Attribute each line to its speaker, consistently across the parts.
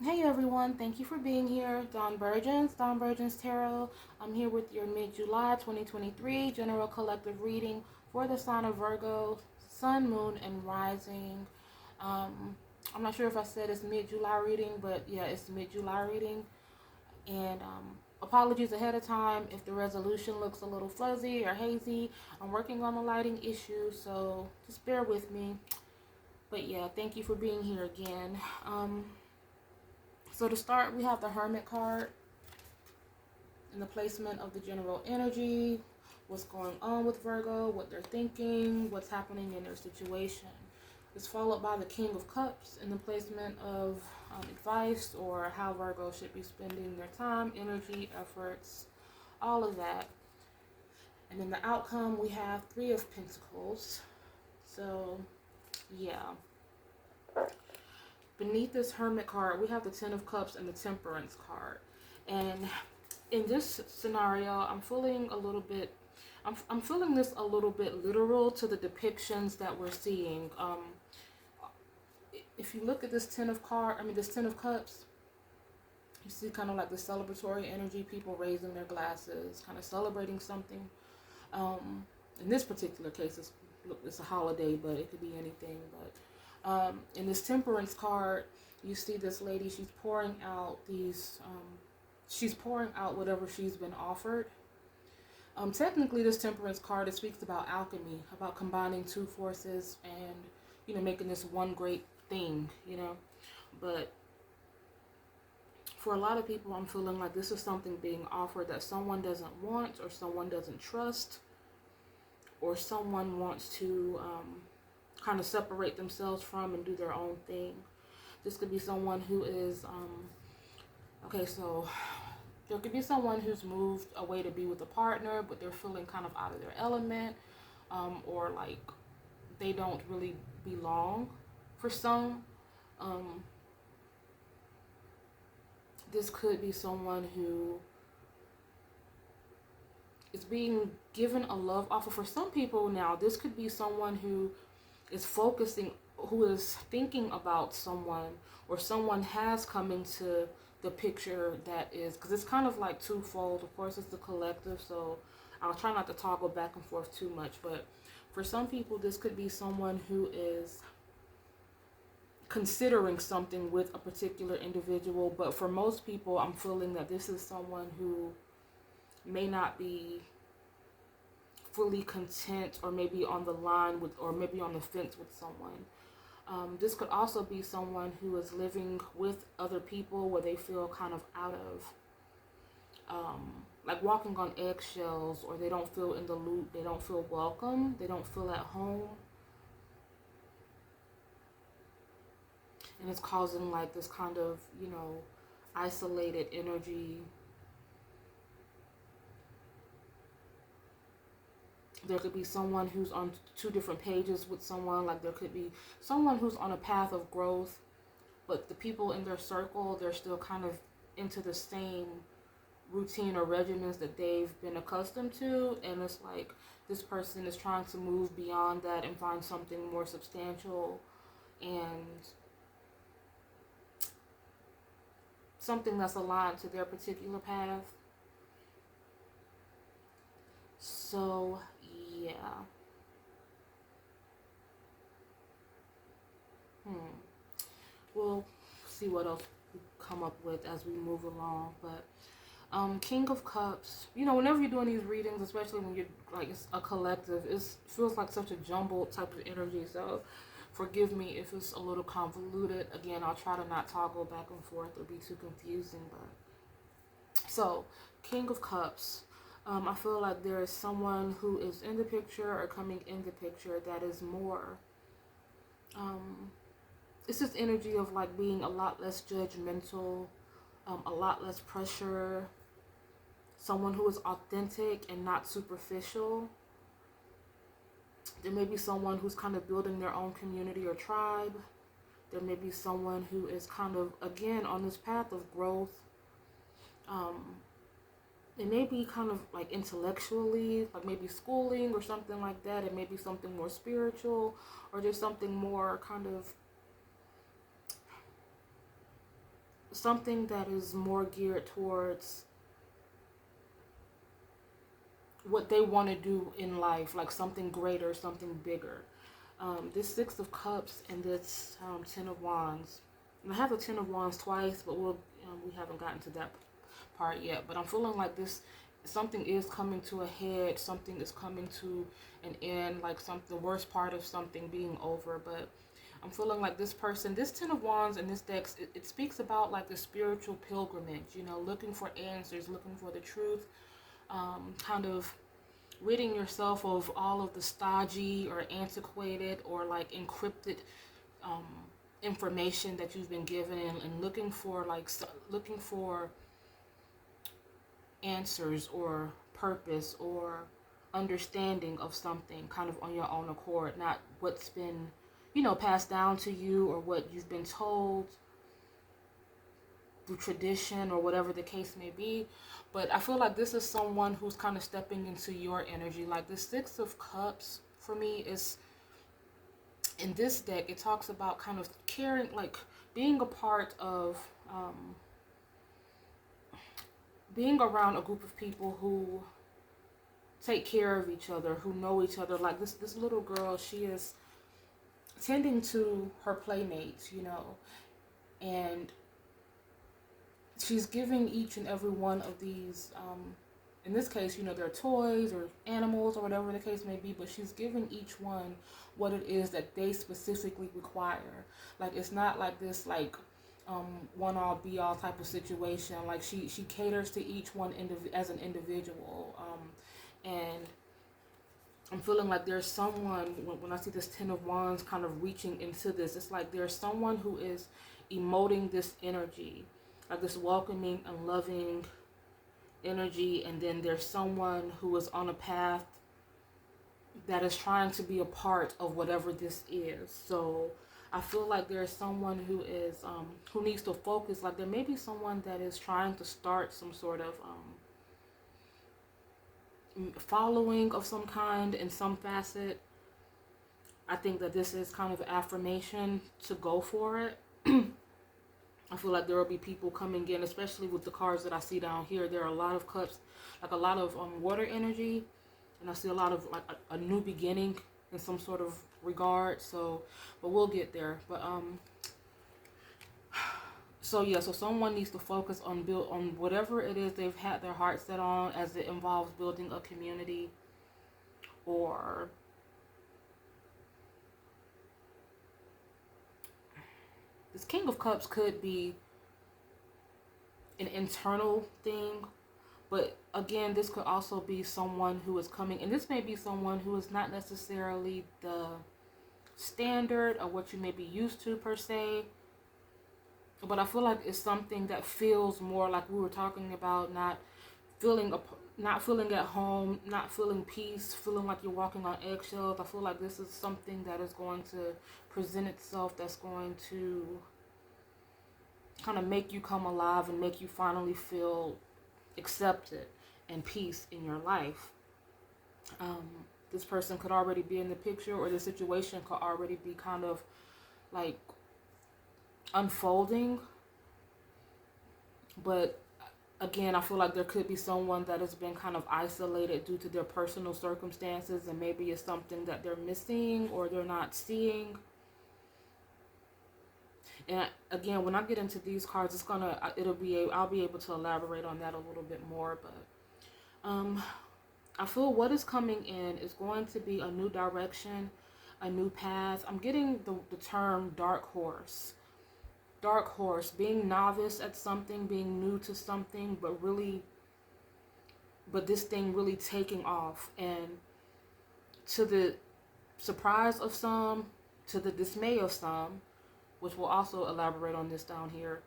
Speaker 1: Hey everyone, thank you for being here. Dawn Virgins Tarot. I'm here with your mid-July 2023 general collective reading for the sign of Virgo, Sun, Moon, and Rising. Um, I'm not sure if I said it's mid-July reading, but yeah, it's mid-July reading. And apologies ahead of time if the resolution looks a little fuzzy or hazy. I'm working on the lighting issue, so just bear with me. But yeah, thank you for being here again. So to start, we have the Hermit card and the placement of the general energy, what's going on with Virgo, what they're thinking, what's happening in their situation. It's followed by the King of Cups and the placement of advice or how Virgo should be spending their time, energy, efforts, all of that. And in the outcome, we have Three of Pentacles. So, yeah. Beneath this Hermit card, we have the Ten of Cups and the Temperance card. And in this scenario, I'm feeling I'm feeling this a little bit literal to the depictions that we're seeing. If you look at this this Ten of Cups, you see kind of like the celebratory energy, people raising their glasses, kind of celebrating something. In this particular case, it's a holiday, but it could be anything. But in this Temperance card, you see this lady. She's pouring out whatever she's been offered. Technically, this Temperance card, it speaks about alchemy, about combining two forces and making this one great thing. But for a lot of people, I'm feeling like this is something being offered that someone doesn't want, or someone doesn't trust, or someone wants to kind of separate themselves from and do their own thing. This could be someone who is so there could be someone who's moved away to be with a partner, but they're feeling kind of out of their element, or like they don't really belong for some. This could be someone who is being given a love offer. For some people now, this could be someone who is who is thinking about someone, or someone has come into the picture that is, because it's kind of like twofold. Of course, it's the collective, so I'll try not to toggle back and forth too much. But for some people, this could be someone who is considering something with a particular individual. But for most people, I'm feeling that this is someone who may not be fully content, or maybe on the line with, or maybe on the fence with someone. This could also be someone who is living with other people where they feel kind of out of, like walking on eggshells, or they don't feel in the loop, they don't feel welcome, they don't feel at home. And it's causing like this kind of, isolated energy. There could be someone who's on two different pages with someone. Like there could be someone who's on a path of growth, but the people in their circle, they're still kind of into the same routine or regimens that they've been accustomed to. And it's like this person is trying to move beyond that and find something more substantial and something that's aligned to their particular path. So, yeah. We'll see what else we come up with as we move along. But King of Cups, whenever you're doing these readings, especially when you're like it's a collective, it feels like such a jumbled type of energy. So forgive me if it's a little convoluted. Again, I'll try to not toggle back and forth or be too confusing. But so, King of Cups, I feel like there is someone who is in the picture or coming in the picture that is more. It's this energy of like being a lot less judgmental, a lot less pressure. Someone who is authentic and not superficial. There may be someone who's kind of building their own community or tribe. There may be someone who is kind of, again, on this path of growth. It may be kind of like intellectually, like maybe schooling or something like that. It may be something more spiritual, or just something more kind of something that is more geared towards what they want to do in life, like something greater, something bigger. This Six of Cups and this Ten of Wands. And I have the Ten of Wands twice, but we haven't gotten to that part yet. But I'm feeling like this, something is coming to a head, something is coming to an end, like the worst part of something being over. But I'm feeling like this person, this Ten of Wands and this deck, it speaks about like the spiritual pilgrimage, you know, looking for answers, looking for the truth, kind of ridding yourself of all of the stodgy or antiquated or like encrypted information that you've been given, and looking for answers or purpose or understanding of something kind of on your own accord, not what's been, you know, passed down to you or what you've been told through tradition or whatever the case may be. But I feel like this is someone who's kind of stepping into your energy. Like the Six of Cups for me is, in this deck, it talks about kind of caring, like being a part of, being around a group of people who take care of each other, who know each other. Like this little girl, she is tending to her playmates, you know, and she's giving each and every one of these, in this case, you know, they're toys or animals or whatever the case may be, but she's giving each one what it is that they specifically require. Like, it's not like this, like, one-all, be-all type of situation. Like, she caters to each one as an individual, and I'm feeling like there's someone, when I see this Ten of Wands kind of reaching into this, it's like there's someone who is emoting this energy, like this welcoming and loving energy, and then there's someone who is on a path that is trying to be a part of whatever this is. So I feel like there's someone who is who needs to focus. Like there may be someone that is trying to start some sort of following of some kind in some facet. I think that this is kind of affirmation to go for it. I feel like there will be people coming in, especially with the cards that I see down here. There are a lot of cups, like a lot of water energy, and I see a lot of like a new beginning in some sort of regard. So, but we'll get there. But so yeah, so someone needs to focus on whatever it is they've had their heart set on, as it involves building a community, or this King of Cups could be an internal thing, but again, this could also be someone who is coming, and this may be someone who is not necessarily the standard or what you may be used to per se, but I feel like it's something that feels more like we were talking about, not feeling at home, not feeling peace, feeling like you're walking on eggshells. I feel like this is something that is going to present itself, that's going to kind of make you come alive and make you finally feel accepted and peace in your life. This person could already be in the picture, or the situation could already be kind of like unfolding. But again, I feel like there could be someone that has been kind of isolated due to their personal circumstances, and maybe it's something that they're missing or they're not seeing. And again, when I get into these cards, I'll be able to elaborate on that a little bit more. But I feel what is coming in is going to be a new direction, a new path. I'm getting the term dark horse. Dark horse, being novice at something, being new to something, but this thing really taking off, and to the surprise of some, to the dismay of some, which we'll also elaborate on this down here,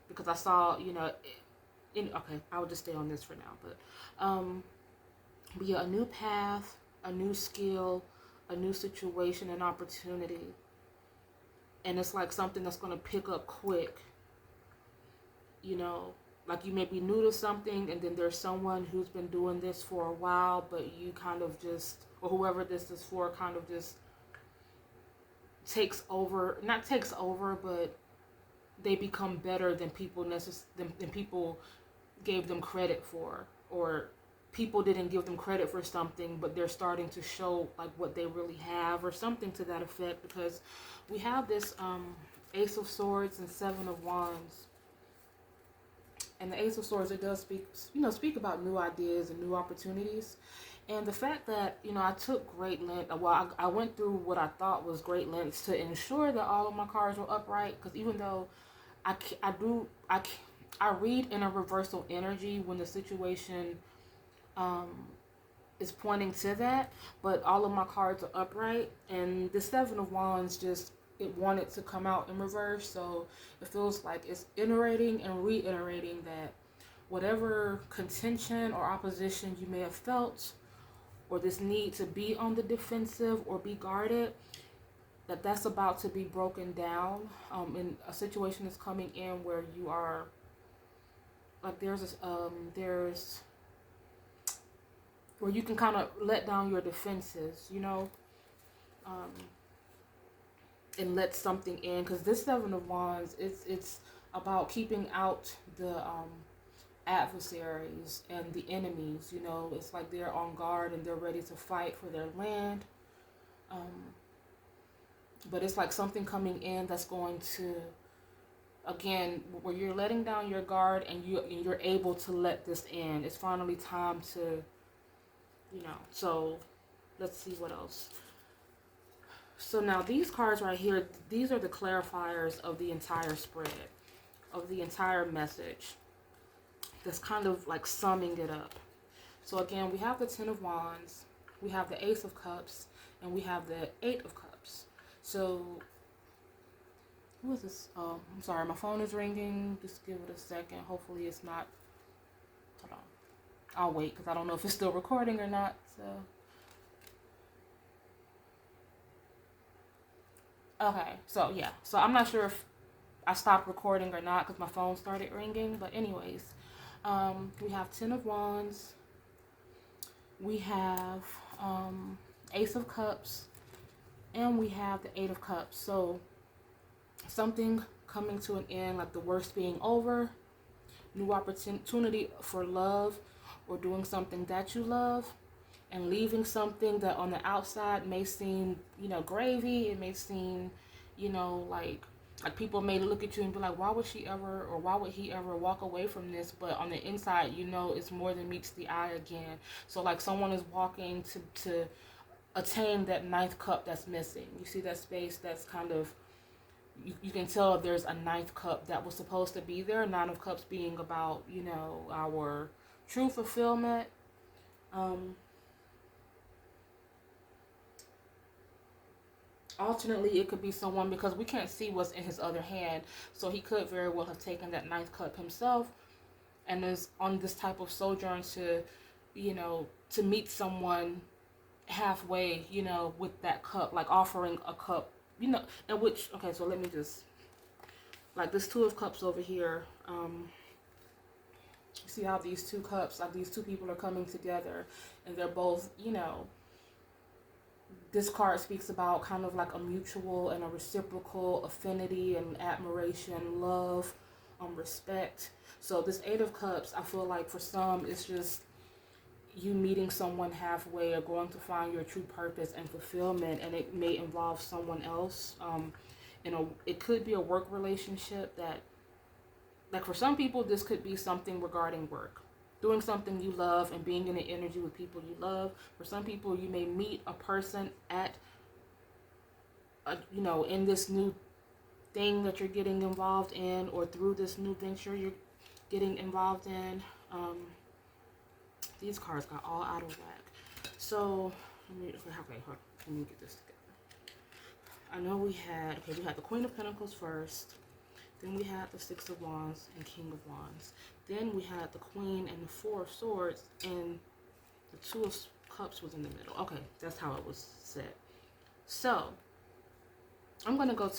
Speaker 1: because I saw, you know, okay, I will just stay on this for now, but yeah, a new path, a new skill, a new situation, an opportunity. And it's like something that's going to pick up quick, you know, like you may be new to something, and then there's someone who's been doing this for a while, but you kind of just, or whoever this is for, kind of just takes over, not takes over, but they become better than than people gave them credit for, or people didn't give them credit for something, but they're starting to show like what they really have, or something to that effect. Because we have this Ace of Swords and Seven of Wands, and the Ace of Swords, it does speak about new ideas and new opportunities. And the fact that, I took great length, well, I went through what I thought was great lengths to ensure that all of my cards were upright. Because even though I read in a reversal energy when the situation um, is pointing to that, but all of my cards are upright, and the Seven of Wands it wanted to come out in reverse, so it feels like it's iterating and reiterating that whatever contention or opposition you may have felt, or this need to be on the defensive or be guarded, that's about to be broken down. And a situation is coming in where you are like there's where you can kind of let down your defenses, um, and let something in. Because this Seven of Wands, it's about keeping out the adversaries and the enemies. It's like they're on guard and they're ready to fight for their land. But it's like something coming in that's going to, again, where you're letting down your guard and you're able to let this in. It's finally time to, so let's see what else. So now these cards right here, these are the clarifiers of the entire spread, of the entire message. That's kind of like summing it up. So again, we have the Ten of Wands, we have the Ace of Cups, and we have the Eight of Cups. So, who is this? Oh, I'm sorry, my phone is ringing. Just give it a second. Hopefully it's not. Hold on. I'll wait because I don't know if it's still recording or not. So, okay. So, yeah. So, I'm not sure if I stopped recording or not because my phone started ringing. But anyways, we have Ten of Wands. We have Ace of Cups. And we have the Eight of Cups. So, something coming to an end, like the worst being over, new opportunity for love, or doing something that you love, and leaving something that on the outside may seem, gravy. It may seem, like people may look at you and be like, why would she ever, or why would he ever walk away from this? But on the inside, it's more than meets the eye again. So like someone is walking to attain that ninth cup that's missing. You see that space that's kind of, you can tell there's a ninth cup that was supposed to be there. Nine of Cups being about, our true fulfillment. Alternately, it could be someone, because we can't see what's in his other hand, so he could very well have taken that ninth cup himself and is on this type of sojourn to, to meet someone halfway, with that cup, like offering a cup, and which, okay, so let me just, like this Two of Cups over here, see how these two cups, like these two people are coming together, and they're both, this card speaks about kind of like a mutual and a reciprocal affinity and admiration, love, respect. So this Eight of Cups, I feel like for some, it's just you meeting someone halfway or going to find your true purpose and fulfillment, and it may involve someone else. It could be a work relationship that, like for some people, this could be something regarding work, doing something you love and being in the energy with people you love. For some people, you may meet a person at, in this new thing that you're getting involved in, or through this new venture you're getting involved in. These cards got all out of whack. So, let me get this together. I know we had the Queen of Pentacles first. Then we had the Six of Wands and King of Wands. Then we had the Queen and the Four of Swords, and the Two of Cups was in the middle. Okay, that's how it was set. So, I'm going to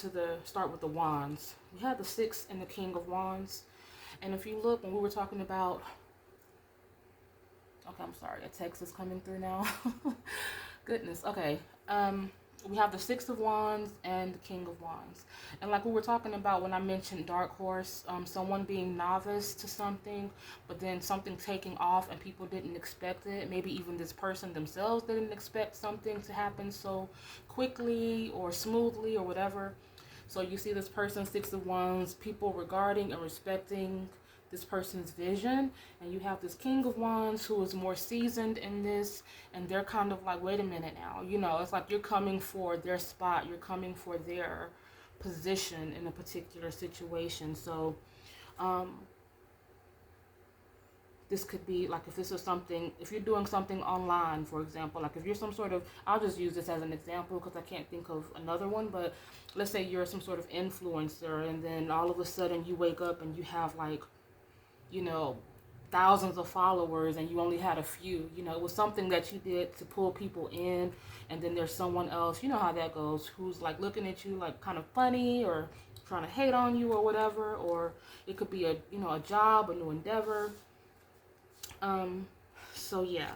Speaker 1: start with the Wands. We had the Six and the King of Wands. And if you look, when we were talking about, okay, I'm sorry, a text is coming through now. Goodness, okay. we have the Six of Wands and the King of Wands. And like we were talking about when I mentioned Dark Horse, someone being novice to something, but then something taking off and people didn't expect it. Maybe even this person themselves didn't expect something to happen so quickly or smoothly or whatever. So you see this person, Six of Wands, people regarding and respecting this person's vision, and you have this King of Wands who is more seasoned in this, and they're kind of like, wait a minute now, you know, it's like you're coming for their spot, you're coming for their position in a particular situation. So this could be like, if this is something, if you're doing something online, for example, like if you're some sort of, I'll just use this as an example because I can't think of another one, but let's say you're some sort of influencer, and then all of a sudden you wake up and you have like, you know, thousands of followers and you only had a few. You know, it was something that you did to pull people in, and then there's someone else, you know how that goes, who's like looking at you like kind of funny or trying to hate on you or whatever. Or it could be a, you know, a job, a new endeavor. So yeah,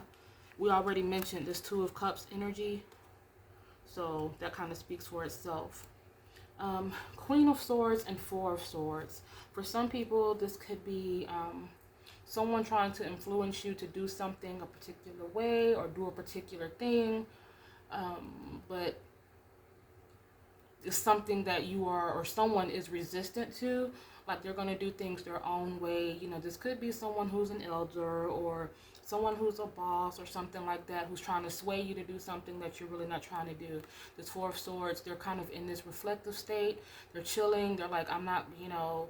Speaker 1: we already mentioned this Two of Cups energy, so that kind of speaks for itself. Queen of Swords and Four of Swords. For some people, this could be someone trying to influence you to do something a particular way or do a particular thing, but it's something that you are, or someone is resistant to. Like they're going to do things their own way. You know, this could be someone who's an elder or someone who's a boss or something like that, who's trying to sway you to do something that you're really not trying to do. This Four of Swords, they're kind of in this reflective state. They're chilling. They're like, I'm not, you know,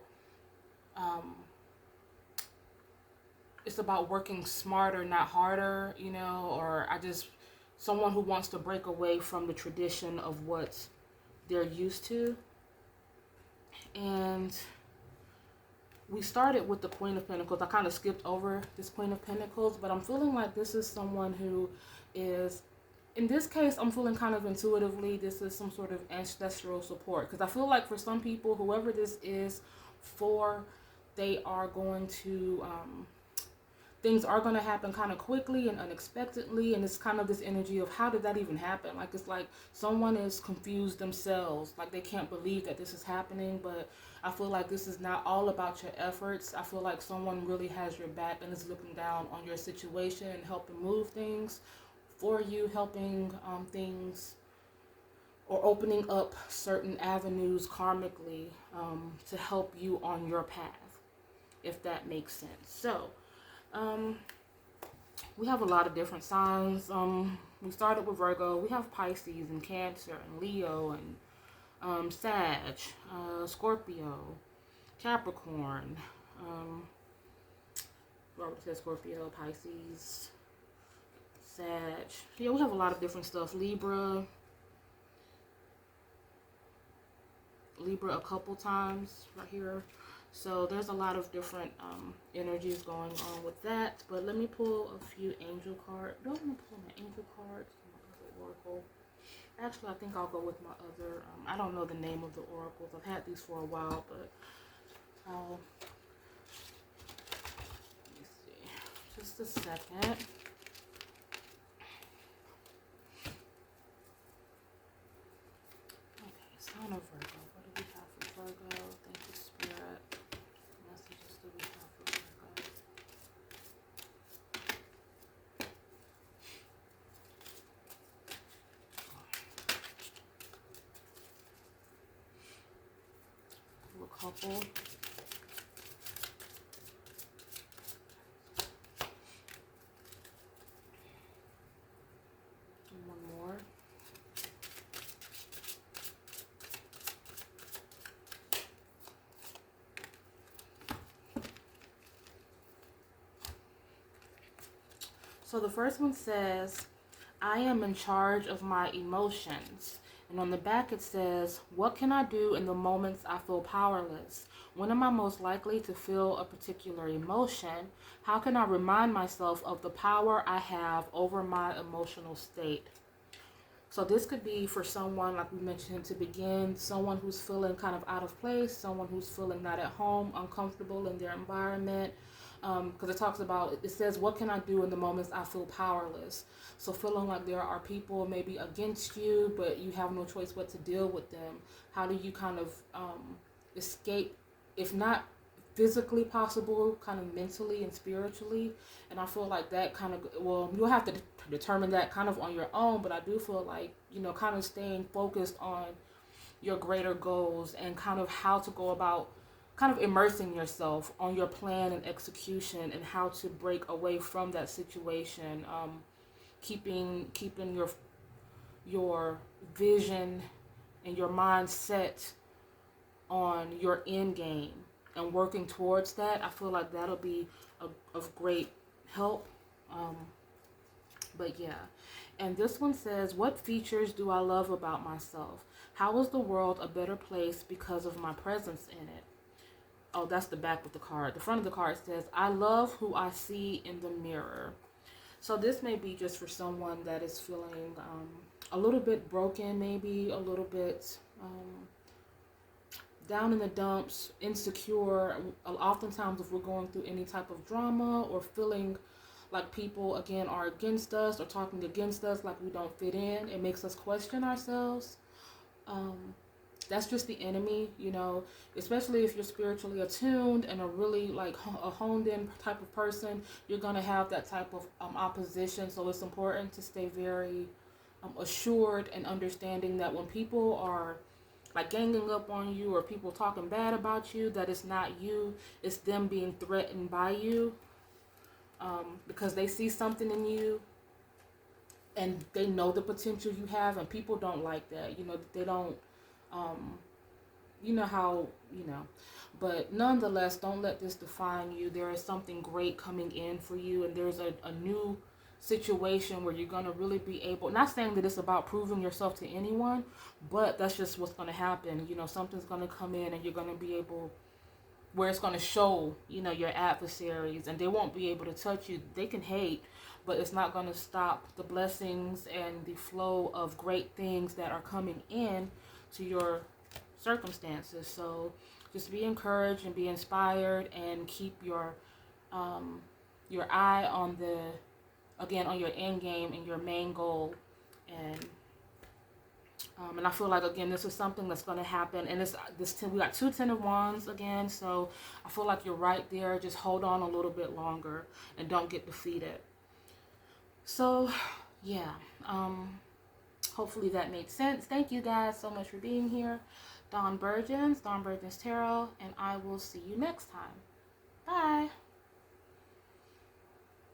Speaker 1: it's about working smarter, not harder, you know, or someone who wants to break away from the tradition of what they're used to. And we started with the Queen of Pentacles. I kind of skipped over this Queen of Pentacles, but I'm feeling like this is someone who is, in this case, I'm feeling kind of intuitively, this is some sort of ancestral support. Because I feel like for some people, whoever this is for, they are going to, things are going to happen kind of quickly and unexpectedly, and it's kind of this energy of, how did that even happen? Like, it's like someone is confused themselves, like they can't believe that this is happening. But I feel like this is not all about your efforts. I feel like someone really has your back and is looking down on your situation and helping move things for you, helping things, or opening up certain avenues karmically to help you on your path, if that makes sense. So we have a lot of different signs. We started with Virgo. We have Pisces and Cancer and Leo and Sag, Scorpio, Capricorn. We already said Scorpio, Pisces, Sag. Yeah, we have a lot of different stuff. Libra a couple times right here. So there's a lot of different energies going on with that. But let me pull a few angel cards. Do I want to pull my angel cards? My oracle. Actually, I think I'll go with my other. I don't know the name of the oracles. I've had these for a while, but I'll. Let me see. Just a second. Okay, sign of Virgo. What do we have for Virgo? Thank you, Spirit. Messages do we have for Virgo? Do a couple. And one more. So the first one says, I am in charge of my emotions. And on the back it says, what can I do in the moments I feel powerless? When am I most likely to feel a particular emotion? How can I remind myself of the power I have over my emotional state? So this could be for someone, like we mentioned to begin, someone who's feeling kind of out of place, someone who's feeling not at home, uncomfortable in their environment. because it talks about, it says, what can I do in the moments I feel powerless? So feeling like there are people maybe against you, but you have no choice but to deal with them. How do you kind of escape, if not physically possible, kind of mentally and spiritually? And I feel like that kind of, well, you'll have to determine that kind of on your own, but I do feel like, kind of staying focused on your greater goals and kind of how to go about kind of immersing yourself on your plan and execution and how to break away from that situation, keeping your vision and your mindset on your end game and working towards that. I feel like that'll be of great help. But yeah, and this one says, what features do I love about myself? How is the world a better place because of my presence in it? Oh, that's the back of the card. The front of the card says, I love who I see in the mirror. So this may be just for someone that is feeling a little bit broken, maybe a little bit down in the dumps, insecure. Oftentimes if we're going through any type of drama or feeling like people, again, are against us or talking against us, like we don't fit in, it makes us question ourselves. That's just the enemy, especially if you're spiritually attuned and a really like a honed in type of person, you're going to have that type of opposition. So it's important to stay very assured and understanding that when people are like ganging up on you or people talking bad about you, that it's not you, it's them being threatened by you, because they see something in you and they know the potential you have, and people don't like that. They don't, but nonetheless, don't let this define you. There is something great coming in for you, and there's a new situation where you're going to really be able, not saying that it's about proving yourself to anyone, but that's just what's going to happen. Something's going to come in and you're going to be able, where it's going to show, your adversaries, and they won't be able to touch you. They can hate, but it's not going to stop the blessings and the flow of great things that are coming in to your circumstances. So just be encouraged and be inspired, and keep your eye on on your end game and your main goal. And I feel like, again, this is something that's going to happen. And we got 2 Ten of Wands again. So I feel like you're right there. Just hold on a little bit longer and don't get defeated. So, yeah. Hopefully that made sense. Thank you guys so much for being here. Dawn Burgeons Tarot. And I will see you next time. Bye.